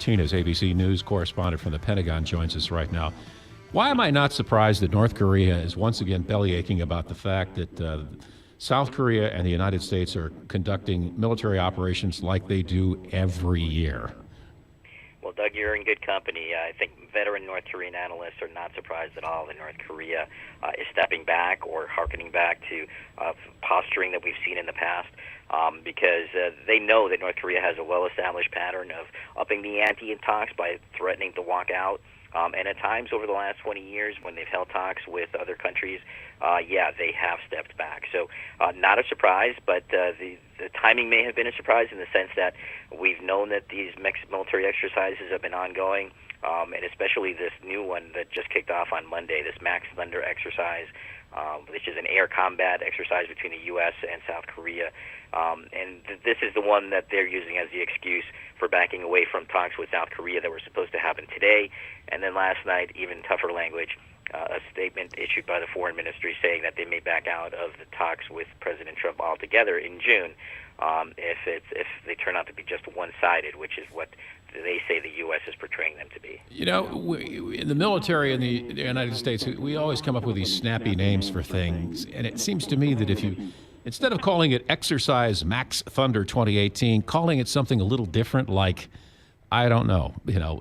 Martinez, ABC News correspondent from the Pentagon, joins us right now. Why am I not surprised that North Korea is once again bellyaching about the fact that South Korea and the United States are conducting military operations like they do every year? Well, Doug, you're in good company. I think veteran North Korean analysts are not surprised at all that North Korea is stepping back or hearkening back to posturing that we've seen in the past, because they know that North Korea has a well-established pattern of upping the ante in talks by threatening to walk out. And at times over the last 20 years, when they've held talks with other countries, they have stepped back. So not a surprise, but the timing may have been a surprise in the sense that we've known that these military exercises have been ongoing, and especially this new one that just kicked off on Monday, this Max Thunder exercise, which is an air combat exercise between the U.S. and South Korea. And this is the one that they're using as the excuse for backing away from talks with South Korea that were supposed to happen today. And then last night, even tougher language, a statement issued by the foreign ministry saying that they may back out of the talks with President Trump altogether in June if they turn out to be just one-sided, which is what they say the U.S. is portraying them to be. You know, in the military in the United States, we always come up with these snappy names for things, and it seems to me that if you, instead of calling it Exercise Max Thunder 2018, calling it something a little different, like, I don't know,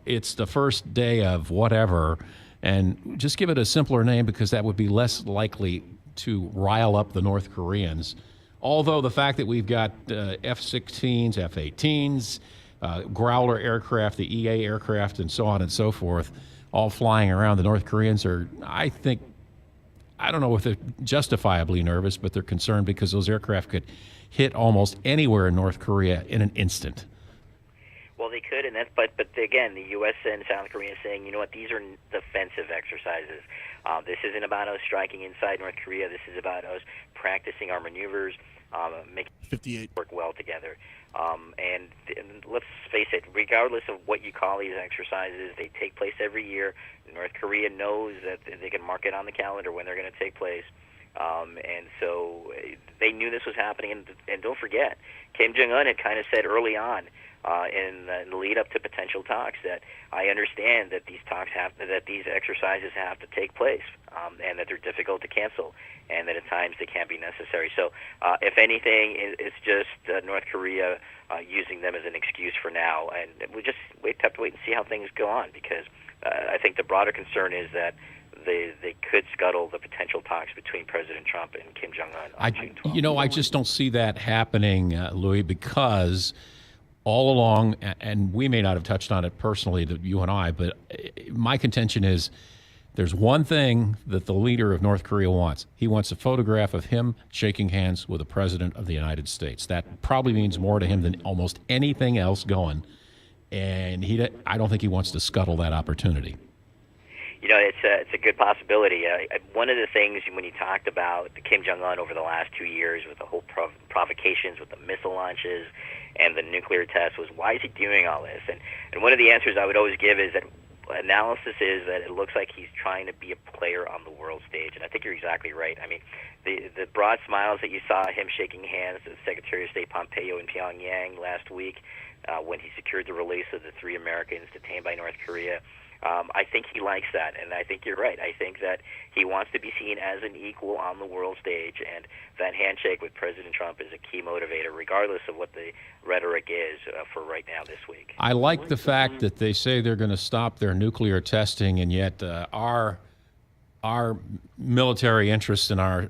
it's the first day of whatever, and just give it a simpler name because that would be less likely to rile up the North Koreans. Although the fact that we've got F-16s, F-18s, Growler aircraft, the EA aircraft, and so on and so forth, all flying around, the North Koreans are, I don't know if they're justifiably nervous, but they're concerned because those aircraft could hit almost anywhere in North Korea in an instant. Well, they could, and but again, the U.S. and South Korea is saying, you know what, these are defensive exercises. This isn't about us striking inside North Korea. This is about us practicing our maneuvers, making 58 work well together. And let's face it, regardless of what you call these exercises, they take place every year. North Korea knows that they can mark it on the calendar when they're going to take place. And so they knew this was happening. And don't forget, Kim Jong-un had kind of said early on, in the lead up to potential talks, that I understand that these exercises have to take place, and that they're difficult to cancel, and that at times they can be necessary. So, if anything, it's just North Korea using them as an excuse for now, and we just have to wait and see how things go on, because I think the broader concern is that they could scuttle the potential talks between President Trump and Kim Jong-un on June 12th. I just don't see that happening, Louis, because all along, and we may not have touched on it personally, you and I, but my contention is there's one thing that the leader of North Korea wants. He wants a photograph of him shaking hands with the President of the United States. That probably means more to him than almost anything else going, and I don't think he wants to scuttle that opportunity. It's a good possibility. One of the things when you talked about Kim Jong-un over the last 2 years with the whole provocations with the missile launches and the nuclear tests was, why is he doing all this? And one of the answers I would always give is that analysis is that it looks like he's trying to be a player on the world stage. And I think you're exactly right. I mean, the broad smiles that you saw him shaking hands with Secretary of State Pompeo in Pyongyang last week when he secured the release of the 3 Americans detained by North Korea, I think he likes that, and I think you're right. I think that he wants to be seen as an equal on the world stage, and that handshake with President Trump is a key motivator, regardless of what the rhetoric is for right now this week. I like the fact that they say they're going to stop their nuclear testing, and yet our military interests and our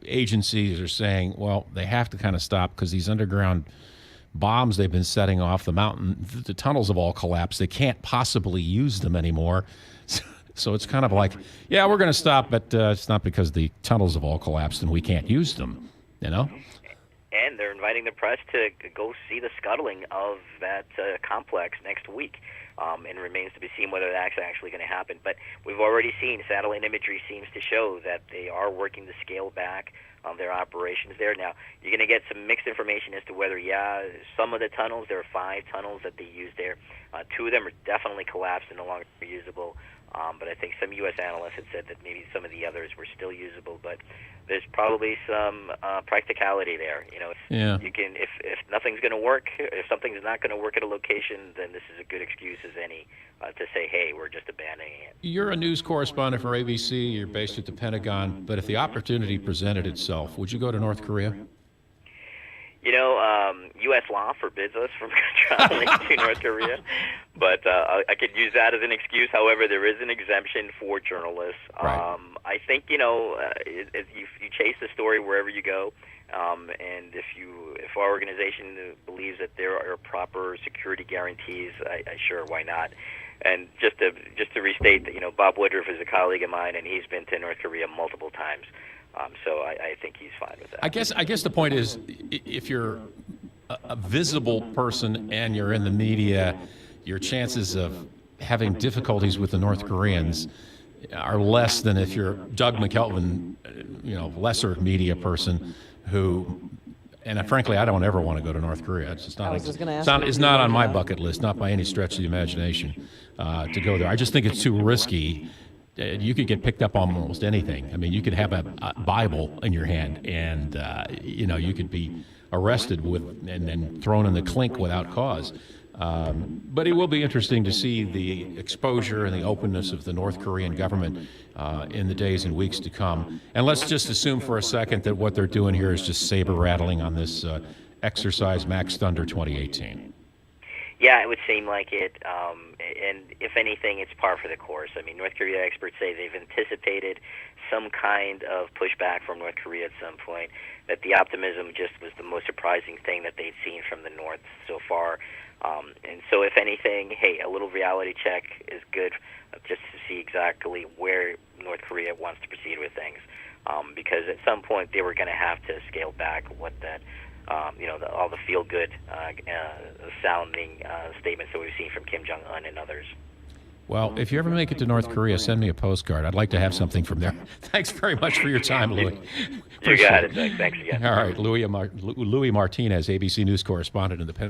agencies are saying, well, they have to kind of stop because these underground bombs they've been setting off the mountain, the tunnels have all collapsed. They can't possibly use them anymore. So it's kind of like, yeah, we're going to stop, but it's not because the tunnels have all collapsed and we can't use them, And they're inviting the press to go see the scuttling of that complex next week. And it remains to be seen whether that's actually going to happen. But we've already seen satellite imagery seems to show that they are working to scale back their operations there. Now, you're going to get some mixed information as to whether, some of the tunnels, there are 5 tunnels that they use there. 2 of them are definitely collapsed and no longer usable. But I think some U.S. analysts had said that maybe some of the others were still usable. But there's probably some practicality there. You can, if nothing's going to work, if something's not going to work at a location, then this is a good excuse as any to say, hey, we're just abandoning it. You're a news correspondent for ABC. You're based at the Pentagon. But if the opportunity presented itself, would you go to North Korea? U.S. law forbids us from traveling to North Korea, but I could use that as an excuse. However, there is an exemption for journalists. Right. I think if you chase the story wherever you go, and if our organization believes that there are proper security guarantees, I sure, why not? And just to restate that, Bob Woodruff is a colleague of mine, and he's been to North Korea multiple times. So I think he's fine with that. I guess the point is, if you're a visible person and you're in the media, your chances of having difficulties with the North Koreans are less than if you're Doug McKelvin, lesser media person who. And frankly, I don't ever want to go to North Korea. It's just not. It's not on my bucket list, not by any stretch of the imagination, to go there. I just think it's too risky. You could get picked up on almost anything. I mean, you could have a Bible in your hand, and you could be arrested and thrown in the clink without cause. But it will be interesting to see the exposure and the openness of the North Korean government in the days and weeks to come. And let's just assume for a second that what they're doing here is just saber rattling on this exercise Max Thunder 2018. Yeah, it would seem like it. And if anything, it's par for the course. I mean, North Korea experts say they've anticipated some kind of pushback from North Korea at some point, that the optimism just was the most surprising thing that they'd seen from the North so far. And so if anything, hey, a little reality check is good just to see exactly where North Korea wants to proceed with things. Because at some point they were going to have to scale back what that, all the feel-good sounding statements that we've seen from Kim Jong-un and others. Well, if you ever make it to North Korea, send me a postcard. I'd like to have something from there. Thanks very much for your time, Louis. You got it, Doug. Thanks again. All right, Louis Martinez, ABC News correspondent in the Pentagon.